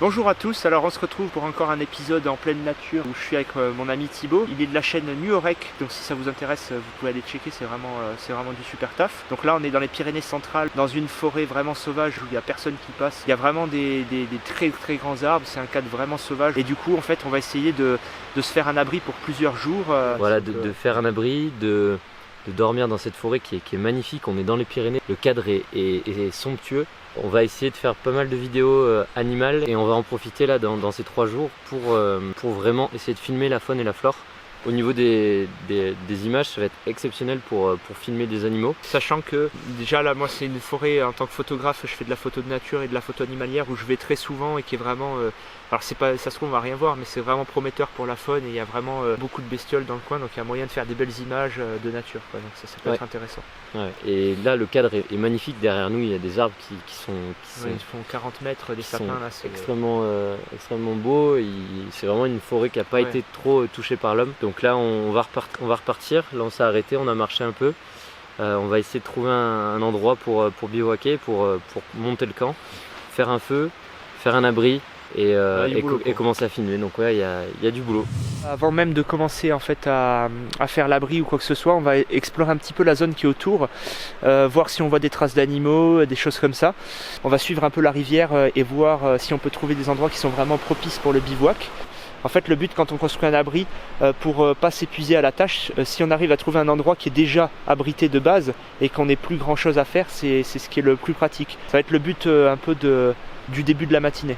Bonjour à tous, alors on se retrouve pour encore un épisode en pleine nature où je suis avec mon ami Thibaut. Il est de la chaîne Nuorec, donc si ça vous intéresse vous pouvez aller checker, c'est vraiment du super taf. Donc là on est dans les Pyrénées centrales, dans une forêt vraiment sauvage où il n'y a personne qui passe. Il y a vraiment des très très grands arbres, c'est un cadre vraiment sauvage. Et du coup en fait on va essayer de se faire un abri pour plusieurs jours. Voilà, de faire un abri, de dormir dans cette forêt qui est magnifique. On est dans les Pyrénées, le cadre est somptueux. On va essayer de faire pas mal de vidéos animales et on va en profiter là dans ces 3 jours pour vraiment essayer de filmer la faune et la flore. Au niveau des images, ça va être exceptionnel pour filmer des animaux. Sachant que déjà là moi c'est une forêt, en tant que photographe je fais de la photo de nature et de la photo animalière où je vais très souvent et qui est vraiment alors c'est pas, ça se trouve on va rien voir mais c'est vraiment prometteur pour la faune et il y a vraiment beaucoup de bestioles dans le coin, donc il y a moyen de faire des belles images de nature quoi. Donc ça peut être intéressant. Ouais. Et là le cadre est magnifique, derrière nous il y a des arbres qui ils font 40 mètres, des sapins là, c'est extrêmement beau. C'est vraiment une forêt qui n'a pas été trop touchée par l'homme. Donc là on va repartir, là on s'est arrêté, on a marché un peu. On va essayer de trouver un endroit pour bivouaquer, pour monter le camp, faire un feu, faire un abri et commencer à filmer. Donc ouais, il y a du boulot. Avant même de commencer en fait à faire l'abri ou quoi que ce soit, on va explorer un petit peu la zone qui est autour, voir si on voit des traces d'animaux, des choses comme ça. On va suivre un peu la rivière et voir si on peut trouver des endroits qui sont vraiment propices pour le bivouac. En fait, le but quand on construit un abri, pour pas s'épuiser à la tâche, si on arrive à trouver un endroit qui est déjà abrité de base et qu'on n'ait plus grand chose à faire, c'est ce qui est le plus pratique. Ça va être le but un peu du début de la matinée.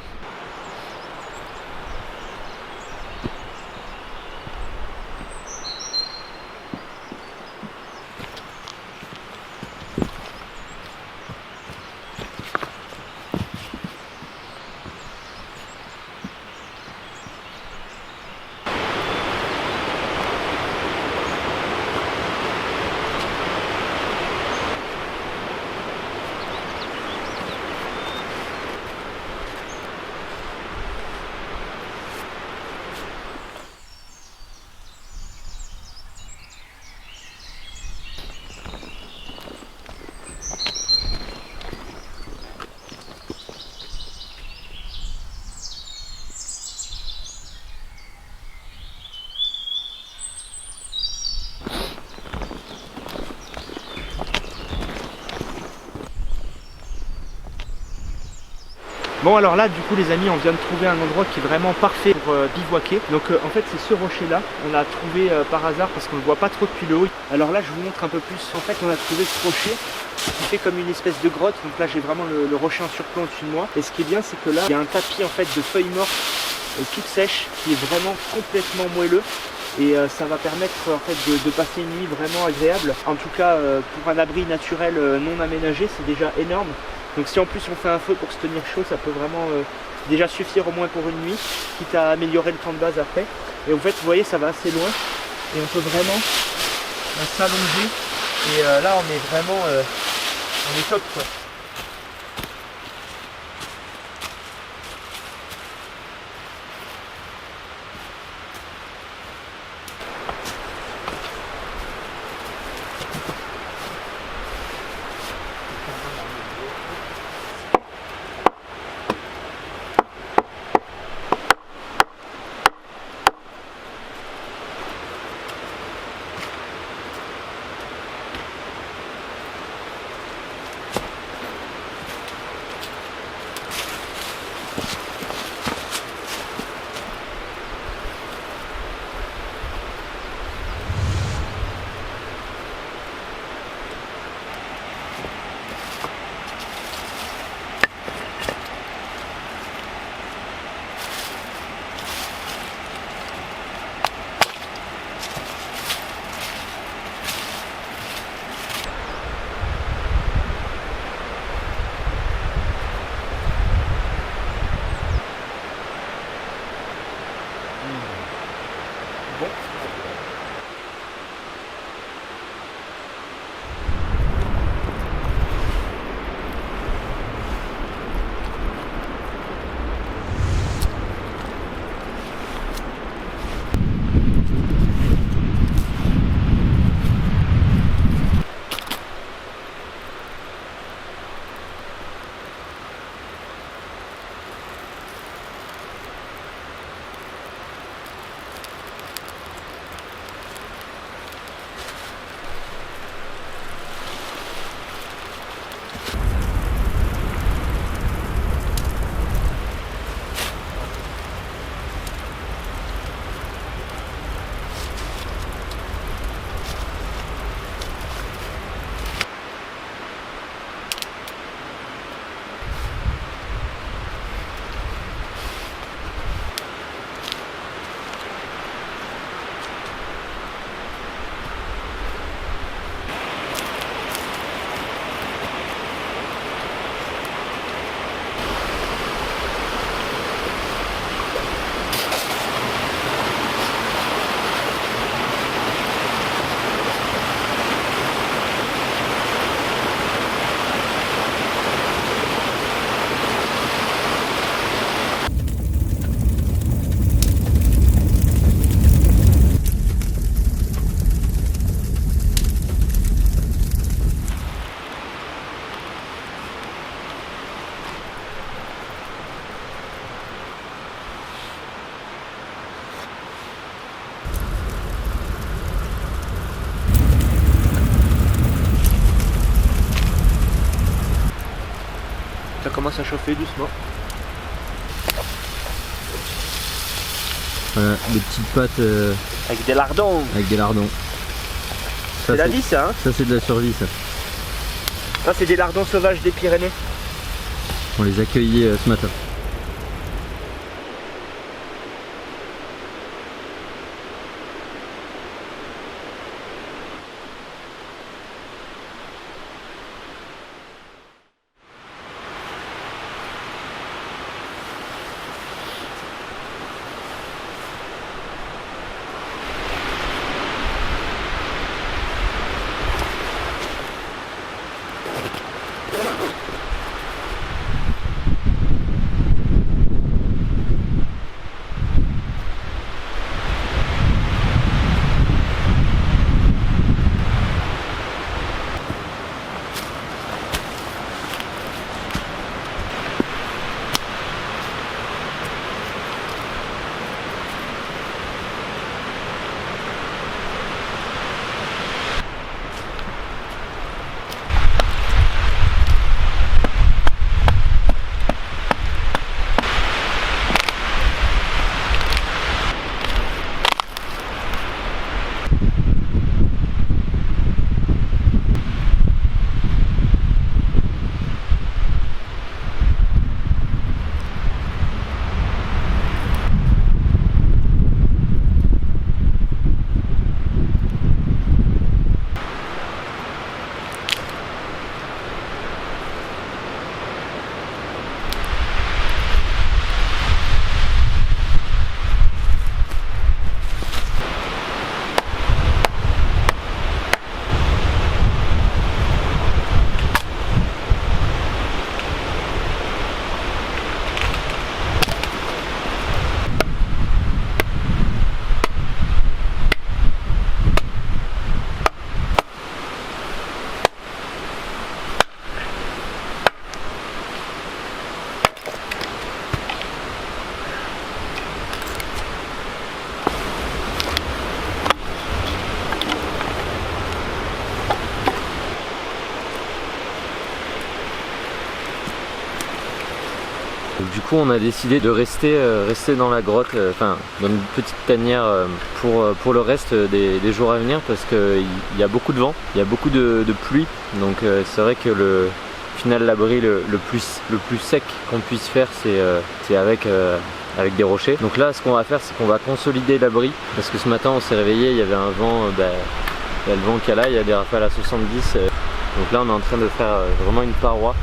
Bon alors là du coup les amis on vient de trouver un endroit qui est vraiment parfait pour bivouaquer. Donc en fait c'est ce rocher là, on l'a trouvé par hasard parce qu'on ne le voit pas trop depuis le haut. Alors là je vous montre un peu plus, en fait on a trouvé ce rocher qui fait comme une espèce de grotte. Donc là j'ai vraiment le rocher en surplomb au-dessus de moi. Et ce qui est bien c'est que là il y a un tapis en fait de feuilles mortes toutes sèches qui est vraiment complètement moelleux. Et ça va permettre en fait de passer une nuit vraiment agréable. En tout cas pour un abri naturel non aménagé c'est déjà énorme. Donc si en plus on fait un feu pour se tenir chaud, ça peut vraiment déjà suffire au moins pour une nuit, quitte à améliorer le camp de base après. Et en fait vous voyez ça va assez loin et on peut vraiment s'allonger et là on est vraiment on est top quoi. commence à chauffer doucement. Voilà, des petites pâtes Avec des lardons. avec des lardons. C'est la vie ça, hein. Ça c'est de la survie ça. Ça c'est des lardons sauvages des Pyrénées. On les a cueillis ce matin. Du coup on a décidé de rester dans la grotte, enfin dans une petite tanière pour le reste des jours à venir parce qu'il y a beaucoup de vent, il y a beaucoup de pluie, donc c'est vrai que au final l'abri le plus sec qu'on puisse faire c'est avec des rochers. Donc là ce qu'on va faire c'est qu'on va consolider l'abri parce que ce matin on s'est réveillé, il y avait un vent, il y a le vent qui est là, il y a des rafales à 70, donc là on est en train de faire vraiment une paroi,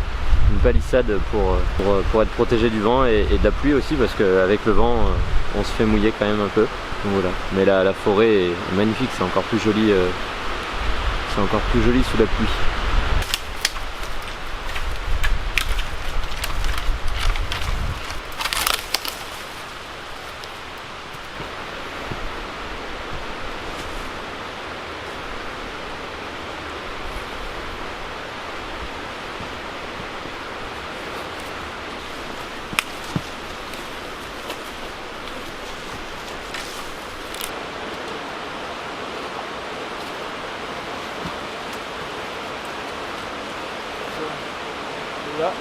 une palissade pour être protégé du vent et de la pluie aussi parce qu'avec le vent on se fait mouiller quand même un peu. Donc voilà. Mais la forêt est magnifique, c'est encore plus joli sous la pluie. Là.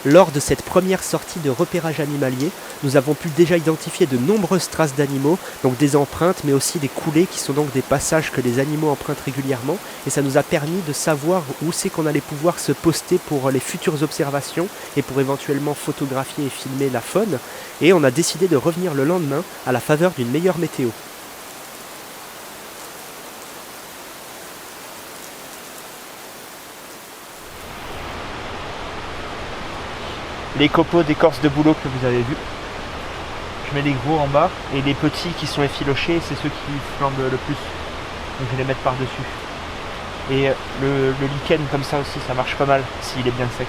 Lors de cette première sortie de repérage animalier, nous avons pu déjà identifier de nombreuses traces d'animaux, donc des empreintes mais aussi des coulées qui sont donc des passages que les animaux empruntent régulièrement, et ça nous a permis de savoir où c'est qu'on allait pouvoir se poster pour les futures observations et pour éventuellement photographier et filmer la faune, et on a décidé de revenir le lendemain à la faveur d'une meilleure météo. Les copeaux d'écorce de bouleau que vous avez vus. Je mets les gros en bas et les petits qui sont effilochés, c'est ceux qui flambent le plus. Donc je vais les mettre par-dessus. Et le lichen comme ça aussi, ça marche pas mal s'il est bien sec.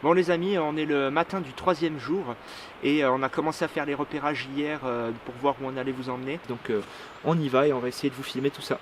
Bon les amis, on est le matin du 3e jour et on a commencé à faire les repérages hier pour voir où on allait vous emmener. Donc on y va et on va essayer de vous filmer tout ça.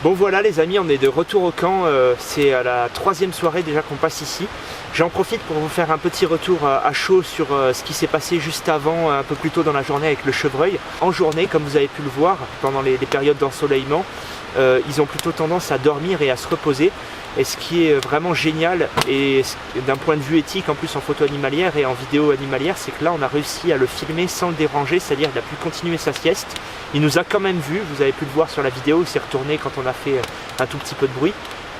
Bon voilà les amis, on est de retour au camp, c'est à la 3e soirée déjà qu'on passe ici. J'en profite pour vous faire un petit retour à chaud sur ce qui s'est passé juste avant, un peu plus tôt dans la journée avec le chevreuil. En journée, comme vous avez pu le voir, pendant les périodes d'ensoleillement, ils ont plutôt tendance à dormir et à se reposer. Et ce qui est vraiment génial, et d'un point de vue éthique, en plus en photo animalière et en vidéo animalière, c'est que là on a réussi à le filmer sans le déranger, c'est-à-dire qu'il a pu continuer sa sieste. Il nous a quand même vu, vous avez pu le voir sur la vidéo, il s'est retourné quand on a fait un tout petit peu de bruit.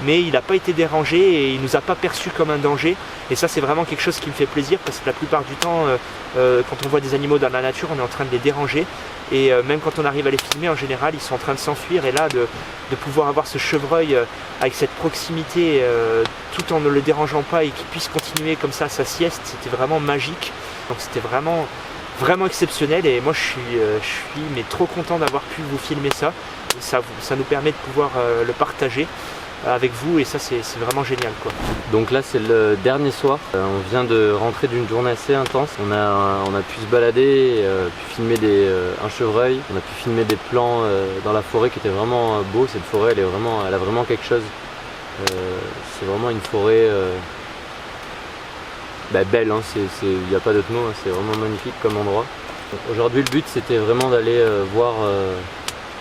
Mais il n'a pas été dérangé et il ne nous a pas perçu comme un danger. Et ça c'est vraiment quelque chose qui me fait plaisir parce que la plupart du temps, quand on voit des animaux dans la nature, on est en train de les déranger. Et même quand on arrive à les filmer, en général, ils sont en train de s'enfuir. Et là, de pouvoir avoir ce chevreuil avec cette proximité, tout en ne le dérangeant pas et qu'il puisse continuer comme ça sa sieste, c'était vraiment magique. Donc c'était vraiment exceptionnel. Et moi, je suis mais trop content d'avoir pu vous filmer ça. Ça nous permet de pouvoir le partager avec vous et ça c'est vraiment génial quoi. Donc là c'est le dernier soir, on vient de rentrer d'une journée assez intense, on a pu se balader, pu filmer un chevreuil, on a pu filmer des plans dans la forêt qui étaient vraiment beaux. Cette forêt elle a vraiment quelque chose, c'est vraiment une forêt belle, hein. Il n'y a pas d'autre mot, hein. C'est vraiment magnifique comme endroit. Aujourd'hui le but c'était vraiment d'aller voir,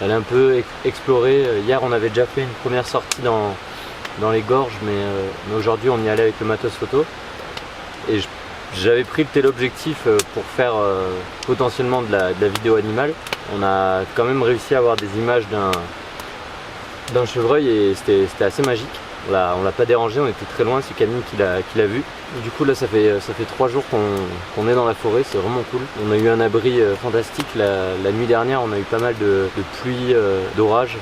d'aller un peu explorer. Hier on avait déjà fait une première sortie dans les gorges, mais aujourd'hui on y allait avec le matos photo. Et j'avais pris le téléobjectif pour faire potentiellement de la vidéo animale. On a quand même réussi à avoir des images d'un chevreuil et c'était assez magique. On l'a pas dérangé, on était très loin, c'est Camille qui l'a vu. Et du coup là ça fait 3 jours qu'on est dans la forêt, c'est vraiment cool. On a eu un abri fantastique, la nuit dernière on a eu pas mal de pluie, d'orage.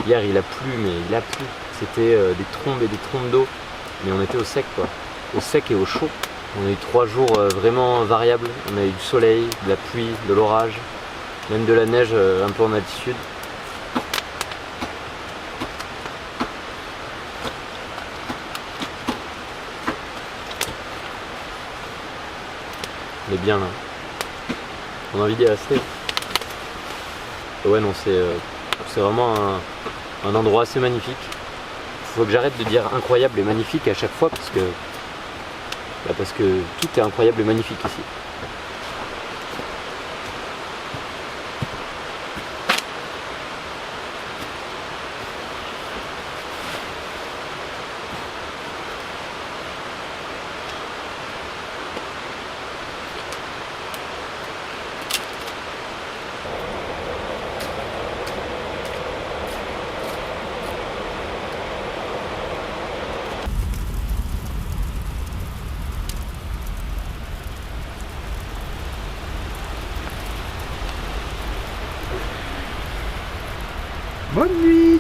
Hier il a plu, mais il a plu. C'était des trombes et des trombes d'eau, mais on était au sec quoi, au sec et au chaud. On a eu 3 jours vraiment variables, on a eu du soleil, de la pluie, de l'orage, même de la neige un peu en altitude. On est bien là. On a envie d'y rester. Et ouais non c'est vraiment un endroit assez magnifique. Il faut que j'arrête de dire incroyable et magnifique à chaque fois parce que tout est incroyable et magnifique ici. Bonne nuit.